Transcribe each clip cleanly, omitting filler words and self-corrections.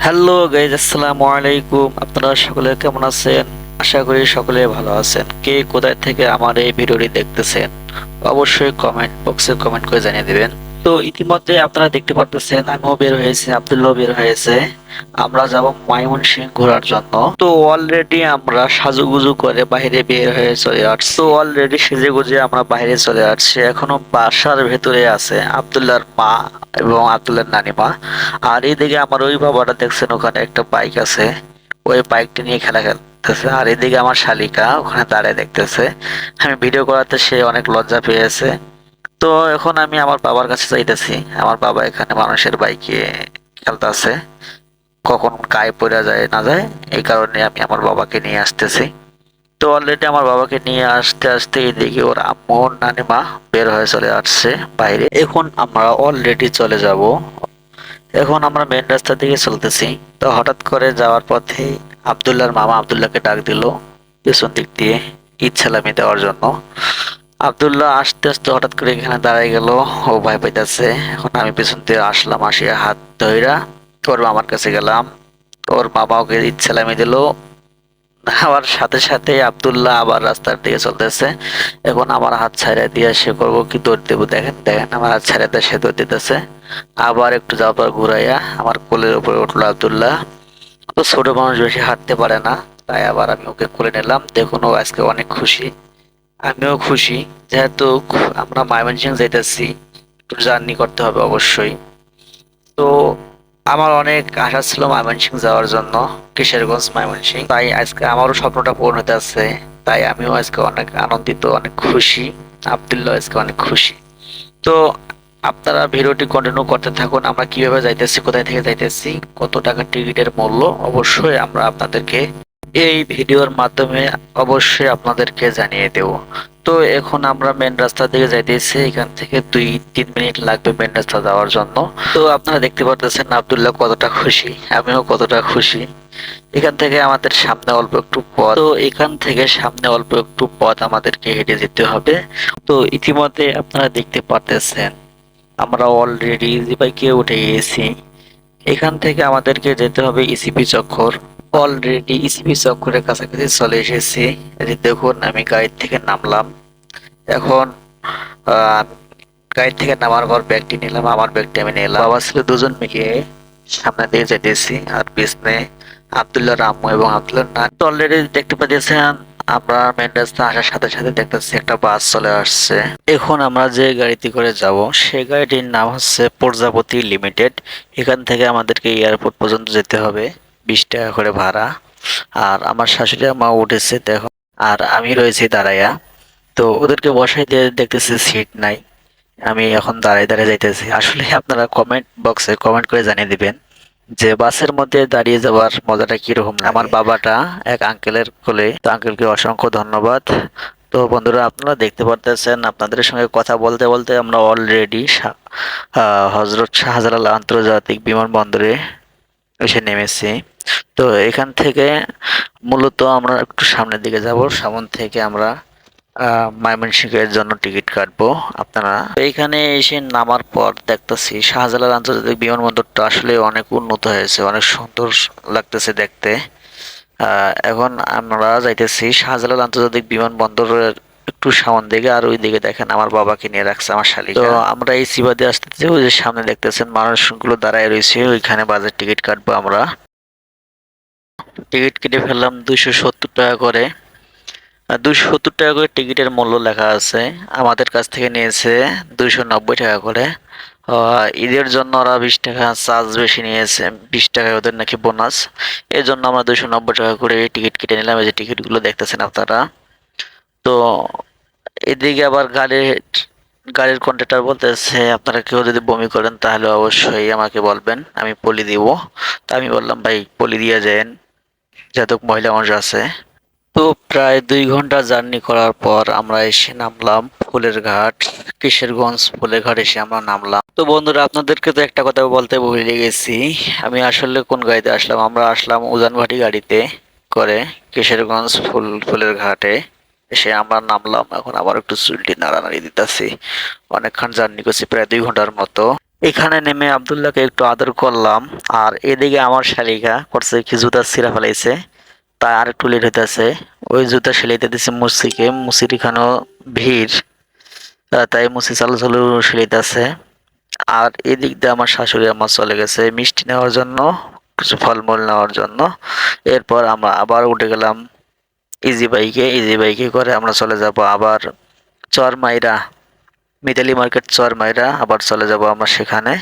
Hello guys, আসসালামু আলাইকুম। আপনারা সকলে কেমন আছেন? আশা করি সকলে ভালো আছেন। কে কোথায় থেকে আমার এই ভিডিওটি দেখতেছেন অবশ্যই কমেন্ট বক্সে কমেন্ট করে জানিয়ে দিবেন। তো ইতিমধ্যে আপনারা দেখতে পারতেছেন আমিও বের হয়েছে, আব্দুল্লাহ বের হয়েছে। আমরা যাব ময়মনসিংহ ঘোরার জন্য। তো অলরেডি আমরা সাজুগুজু করে বাইরে বের হয়ে চলে আসছি। তো অলরেডি সেজে গুজে আমরা বাইরে চলে আসছি। এখনো বাসার ভেতরে আছে আব্দুল্লাহর মা এবং আব্দুল্লাহর নানিমা। আর এইদিকে আমার ওই বাবাটা দেখছেন, ওখানে একটা বাইক আছে, ওই বাইকটা নিয়ে খেলা খেলতেছে। আর এদিকে আমার শালিকা ওখানে দাঁড়িয়ে দেখতেছে। আমি ভিডিও করাতে সে অনেক লজ্জা পেয়েছে। তো এখন আমি আমার বাবার কাছে যাইতেছি। আমার বাবা এখানে মানুষের বাইকে খেলতেছে, কখন গায়ে পড়ে যায় না যায়, এই কারণে আমি আমার বাবাকে নিয়ে আসতেছি। তো অলরেডি আমার বাবাকে নিয়ে আসতে আসতে এদিকে ওর আম্মু ওর নানিমা বের হয়ে চলে আসছে বাইরে। এখন আমরা অলরেডি চলে যাব। এখন আমরা মেন রাস্তা দিকে চলতেছি। তো হঠাৎ করে যাওয়ার পথে আব্দুল্লাহর মামা আব্দুল্লাহকে ডাক দিল পেছন দিক দিয়ে ঈদ সালামি দেওয়ার জন্য। আব্দুল্লাহ আস্তে আস্তে হঠাৎ করে এখানে দাঁড়ায় গেল, ও ভয় পাইতেছে। এখন আমি পেছন দিয়ে আসলাম, আসিয়া হাত ধইরা ওর মামার কাছে গেলাম। ওর মামা ওকে ঈদ সালামি দিল। আবার সাথে সাথে আব্দুল্লাহ আবার রাস্তার দিকে চলতেছে। এখন আমার হাত ছাড়া দিয়ে সে করবো কি, দৌড় দেবো। দেখেন দেখেন আমার হাত ছাড়া দিয়ে সে দৌড় দিতেছে। আবার একটু যাওয়ার পর ঘুরাইয়া আমার কোলের উপরে উঠলো আব্দুল্লাহ। তো ছোট মানুষ বেশি হাঁটতে পারে না, তাই আবার আমি ওকে কোলে নিলাম। দেখুন ও আজকে অনেক খুশি, আমিও খুশি। যেহেতু আমরা ময়মনসিংহ যাইতেছি, একটু জার্নি করতে হবে অবশ্যই। তো আমার অনেক আশা ছিল ময়মনসিংহ যাওয়ার জন্য, কিশোরগঞ্জ ময়মনসিংহ। তাই আজকে আমারও স্বপ্নটা পূরণ হতে আছে। তাই আমিও আজকে অনেক আনন্দিত, অনেক খুশি। আব্দুল্লাহ আজকে অনেক খুশি। তো আপনারা ভিডিওটি কন্টিনিউ করতে থাকুন। আমরা কিভাবে যাইতেছি, কোথায় থেকে যাইতেছি, কত টাকা টিকিটের মূল্য, অবশ্যই আমরা আপনাদেরকে এই ভিডিওর মাধ্যমে অবশ্যই আপনাদেরকে জানিয়ে দেব। তো এখন আমরা মেন রাস্তা দিকে যাইতেছি। এখান থেকে 2-3 মিনিট লাগবে মেন রাস্তা যাওয়ার জন্য। তো আপনারা দেখতে পারতেছেন আব্দুল্লাহ কতটা খুশি, আমিও কতটা খুশি। এখান থেকে আমাদের সামনে অল্প একটু পথ, তো এখান থেকে সামনে অল্প একটু পথ আমাদেরকে হেঁটে যেতে হবে। তো ইতিমধ্যে আপনারা দেখতে পারতেছেন আমরা অলরেডি ইজি বাইকে উঠে গিয়েছি। এখান থেকে আমাদেরকে যেতে হবে ইসিপি চক্কর। অলরেডি ইসিপি চক্করের কাছাকাছি চলে এসেছি। এই যে দেখুন আমি গাড়ি থেকে নামলাম। এখন আহ, গাড়ি থেকে নামার পর ব্যাগটি নিলাম, আমার ব্যাগটি আমি নিলাম। বাবা ছিল দুজন মিলে সামনে দিয়ে যেতেছি, আর পিছনে আব্দুল্লাহ আম্মু এবং আব্দুল্লাহ না। তো অলরেডি দেখতে পাচ্ছেন আমরা মেন রাস্তা আসার সাথে সাথে দেখতেছি একটা বাস চলে আসছে। এখন আমরা যে গাড়িতে করে যাব সেই গাড়িটির নাম হচ্ছে প্রজাপতি লিমিটেড। এখান থেকে আমাদেরকে এয়ারপোর্ট পর্যন্ত যেতে হবে, 20 টাকা করে ভাড়া। আর আমার শাশুড়ি মা উঠেছে দেখো, আর আমি রয়েছি দাঁড়াইয়া। তো ওদেরকে বসাই দিয়ে দেখতেছি সিট নাই। আমি এখন দাঁড়ায় দাঁড়ায় যাইতেছি। আসলে আপনারা কমেন্ট বক্সে কমেন্ট করে জানিয়ে দিবেন যে বাসের মধ্যে দাঁড়িয়ে যাওয়ার মজাটা কিরকম লাগে। আমার বাবাটা এক আঙ্কেলের কোলে, তো আঙ্কেলকে অসংখ্য ধন্যবাদ। তো বন্ধুরা আপনারা দেখতে পারতেছেন, আপনাদের সঙ্গে কথা বলতে বলতে আমরা অলরেডি হজরত শাহজালাল আন্তর্জাতিক বিমানবন্দরে এসে নেমেছি। তো এখান থেকে মূলত আমরা একটু সামনের দিকে যাব। সামন থেকে আমরা ময়মনসিংহের জন্য টিকিট কাটবো। আপনারা এইখানে এসে নামার পর দেখতেছি শাহজালাল আন্তর্জাতিক বিমানবন্দরটা আসলে অনেক উন্নত হয়েছে, অনেক সুন্দর লাগতেছে দেখতে। এখন আমরা যাইতেছি শাহজালাল আন্তর্জাতিক বিমানবন্দরের একটু সামন দিকে। আর ওই দিকে দেখেন আমার বাবাকে নিয়ে রাখছে আমার শালিকা। তো আমরা এই সিবাদে আসতেছি, ওই যে সামনে দেখতেছেন মানুষগুলো দাঁড়ায় রয়েছে, ওইখানে বাজার টিকিট কাটবো আমরা। টিকিট কেটে ফেললাম 270 টাকা করে। 270 টাকা করে টিকিটের মূল্য লেখা আছে। আমাদের কাছ থেকে নিয়েছে 290 টাকা করে। ঈদের জন্য ওরা 20 টাকা চার্জ বেশি নিয়েছে, 20 টাকায় ওদের নাকি বোনাস। এই জন্য আমরা 290 টাকা করে টিকিট কেটে নিলাম। এই যে টিকিটগুলো দেখতেছেন আপনারা। তো এদিকে আবার গাড়ির কন্ডাক্টর বলতেছে আপনারা কেউ যদি বমি করেন তাহলে অবশ্যই আমাকে বলবেন, আমি পলি দিব। তা আমি বললাম ভাই পলি দিয়ে যান, যত মহিলা মানুষ আছে। তো প্রায় 2 ঘন্টা জার্নি করার পর আমরা এসে নামলাম ফুলের ঘাট, কিশোরগঞ্জ ফুলের ঘাট এসে আমরা নামলাম। তো বন্ধুরা আপনাদেরকে তো একটা কথা বলতে ভুলে গেছি, আমি আসলে কোন গাড়িতে আসলাম। আমরা আসলাম উজানভাটি গাড়িতে করে কিশোরগঞ্জ ফুলের ঘাটে এসে আমরা নামলাম। এখন আবার একটু চুলটি নাড়ানাড়ি দিতেছি। অনেকক্ষণ জার্নি করছি, প্রায় 2 ঘন্টার মতো। এখানে নেমে আব্দুল্লাহকে একটু আদর করলাম। আর এদিকে আমার শালিকা করছে কি জুতা ছিঁড়া ফেলাইছে, তাই আর একটু লেট হইতেছে। ওই জুতা সেলাইতে দিছে মুসিকে, মুসির এখানেও ভিড়, তাই মুসি চালু চালু সেলাইতেছে। আর এদিক দিয়ে আমার শাশুড়ি আমার চলে গেছে মিষ্টি নেওয়ার জন্য, কিছু ফলমূল নেওয়ার জন্য। এরপর আমরা আবার উঠে গেলাম ইজি বাইকে। ইজি বাইকে করে আমরা চলে যাব আবার চরমাইরা, মিতালি মার্কেট চরমাইরা আবার চলে যাব আমরা সেখানে।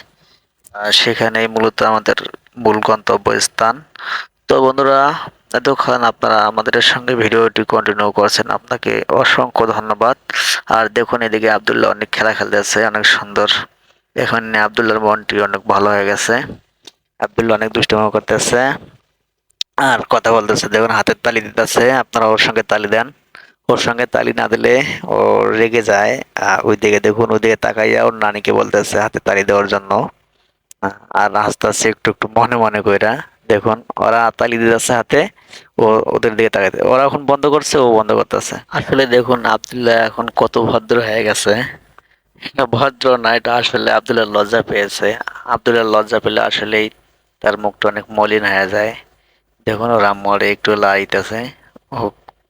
সেখানেই মূলত আমাদের মূল গন্তব্যস্থান। তো বন্ধুরা, এতক্ষণ আপনারা আমাদের সঙ্গে ভিডিওটি কন্টিনিউ করছেন, আপনাকে অসংখ্য ধন্যবাদ। আর দেখুন এদিকে আব্দুল্লাহ অনেক খেলা খেলতেছে, অনেক সুন্দর। এখন আব্দুল্লাহর মনটি অনেক ভালো হয়ে গেছে, আব্দুল্লাহ অনেক দুষ্টামি করতেছে আর কথা বলতেছে। দেখুন হাতের তালি দিতেছে, আপনারা ওর সঙ্গে তালি দেন। ওর সঙ্গে তালি না দিলে ও রেগে যায়। ওইদিকে দেখুন, ওইদিকে তাকাইয়া ওর নানিকে বলতেছে হাতে তালি দেওয়ার জন্য। আর আস্তে আস্তে একটু একটু মনে মনে কইরা দেখুন ওরা তালি দিতেছে হাতে, ও ওদের দিকে তাকাইতে, ওরা এখন বন্ধ করছে, ও বন্ধ করতেছে। আসলে দেখুন আব্দুল্লাহ এখন কত ভদ্র হয়ে গেছে। এটা ভদ্র না, এটা আসলে আব্দুল্লাহ লজ্জা পেয়েছে। আব্দুল্লাহ লজ্জা পেলে আসলেই তার মুখটা অনেক মলিন হয়ে যায়। দেখুন ওর আম্মুরে একটু লাড়িতেছে, ও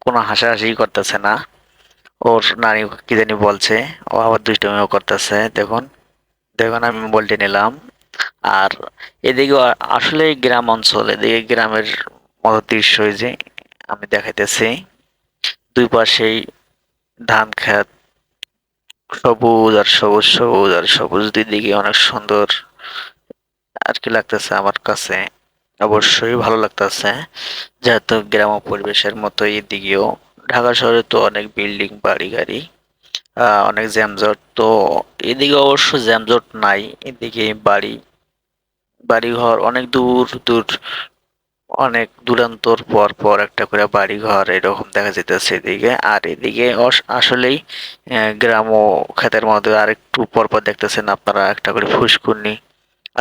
কোনো হাসাহাসি করতেছে না। ওর নানি কি জানি বলছে, ও আবার দুষ্টামিও করতেছে। দেখুন দেখুন আমি মোবাইলটা নিলাম। আর এদিকে আসলে গ্রাম অঞ্চল, এদিকে গ্রামের মতো দৃশ্য এই যে আমি দেখাইতেছি। দুই পাশেই ধান ক্ষেত, সবুজ আর সবুজ, সবুজ আর সবুজ, দুই দিকে অনেক সুন্দর আর কি লাগতেছে আমার কাছে। অবশ্যই ভালো লাগতেছে, যেহেতু গ্রাম পরিবেশের মতো এদিকেও। ঢাকা শহরে তো অনেক বিল্ডিং বাড়ি গাড়ি, অনেক জ্যামজট। তো এদিকে অবশ্য জ্যামজট নাই, এদিকে বাড়িঘর অনেক দূর দূর, অনেক দূরান্তর পর পর একটা করে বাড়িঘর এরকম দেখা যাইতেছে এদিকে। আর এদিকে আসলেই গ্রাম ও ক্ষেতের মধ্যে আরেকটু পর পর দেখতেছেন আপনারা একটা করে ফুসকুনি।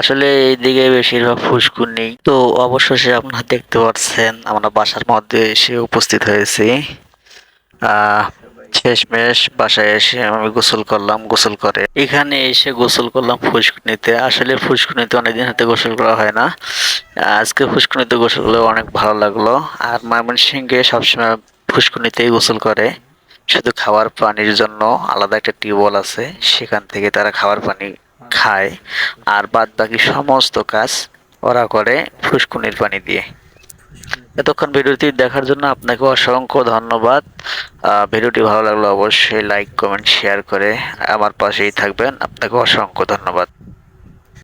আসলে এইদিকে বেশিরভাগ ফুসকুনি। তো অবশেষে আপনারা দেখতে পাচ্ছেন আমরা বাসার মধ্যে এসে উপস্থিত হয়েছি। আহ শেষমেশ বাসায় এসে আমি গোসল করলাম। গোসল করে এখানে এসে গোসল করলাম ফুসকুনিতে। আসলে ফুসকুনিতে অনেকদিন হাতে গোসল করা হয় না, আজকে ফুসকুনিতে গোসল করলে অনেক ভালো লাগলো। আর ময়মনসিংহে সবসময় ফুসকুনিতেই গোসল করে, শুধু খাওয়ার পানির জন্য আলাদা একটা টিউবওয়েল আছে, সেখান থেকে তারা খাওয়ার পানি খায়। আর বাদ বাকি সমস্ত কাজ ওরা করে ফুসকুনির পানি দিয়ে। এতক্ষণ ভিডিওটি দেখার জন্য আপনাকে অসংখ্য ধন্যবাদ। ভিডিওটি ভালো লাগলে অবশ্যই লাইক কমেন্ট শেয়ার করে আমার পাশেই থাকবেন। আপনাকে অসংখ্য ধন্যবাদ।